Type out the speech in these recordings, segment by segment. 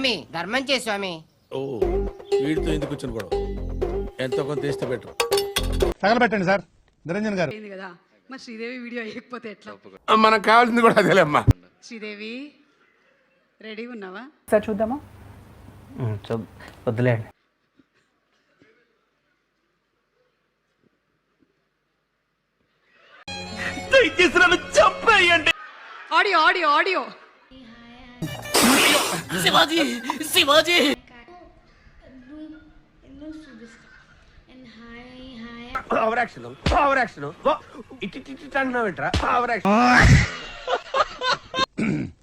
స్వామి ధర్మం చే స్వామి. ఓ వీడితో ఎందుకు వచ్చిన గొడవ? ఎంతో కొంత తీస్తే బెటర్. తగలబెట్టండి సార్ నిరంజన్ గారు. కదా మరి శ్రీదేవి వీడియో వేయకపోతే ఎట్లా? మనకు కావాల్సింది కూడా అదేలేమ్మా. శ్రీదేవి రెడీగా ఉన్నావా? సార్ చూద్దామా? వద్దులేండి. Audio audio audio. Shivaji Shivaji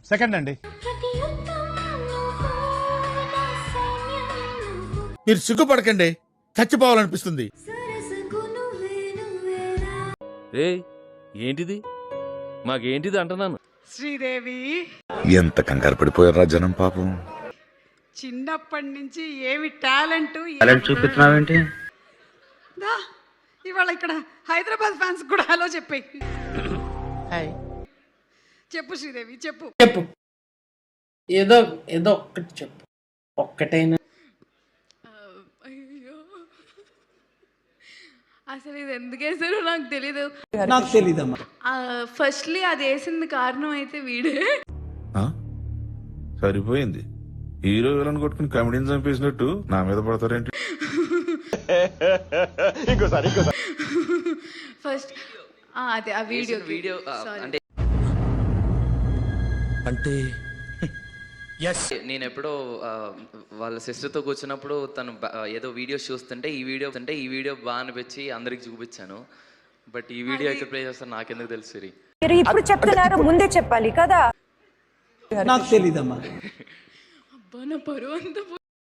second అండి. మీరు సిగ్గుపడకండి, చచ్చిపోవాలనిపిస్తుంది. ఏంటిది మాకేంటిది అంటున్నాను. శ్రీదేవి ఎంత కంగారు పడిపోయారా జనం పాపం. చిన్నప్పటి నుంచి ఏమి టాలెంట్ చూపిస్తున్నావేంటి? ఇవాళ ఇక్కడ హైదరాబాద్ ఫ్యాన్స్ కూడా హలో చెప్పాయి. చెప్పు శ్రీదేవి చెప్పు. చెప్పు ఏదో ఏదో ఒక్కటి చెప్పు, ఒక్కటైనా. అసలు ఇది ఎందుకు వేసారో నాకు తెలీదు. నాకు తెలీదమ్మా. ఫస్ట్లీ అది వేసింది కారణం అయితే వీడే. సరిపోయింది, హీరో విలన్ కొట్టుకుని కమెడీని చంపేసినట్టు నా మీద పడతారేంటి? ఫస్ట్ అదే ఆ వీడియో అంటే నేను ఎప్పుడో వాళ్ళ సిస్టర్తో కూర్చున్నప్పుడు తను ఏదో వీడియోస్ చూస్తుంటే ఈ వీడియో బాగా అనిపించి అందరికి చూపించాను. బట్ ఈ వీడియో ఎక్కడ ప్లే చేస్తాను నాకెందుకు తెలుసు? మీరు ఇప్పుడు చెప్తున్నారు, ముందే చెప్పాలి కదా. నాకు తెలీదమ్మా. అబ్బా నా పరువు అంతా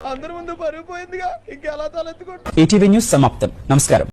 అందరి ముందు పరుగు పోయిందిగా, ఇంకెలా తలెత్తుకుంటా? ఈటీవీ న్యూస్ సమాప్తం. నమస్కారం.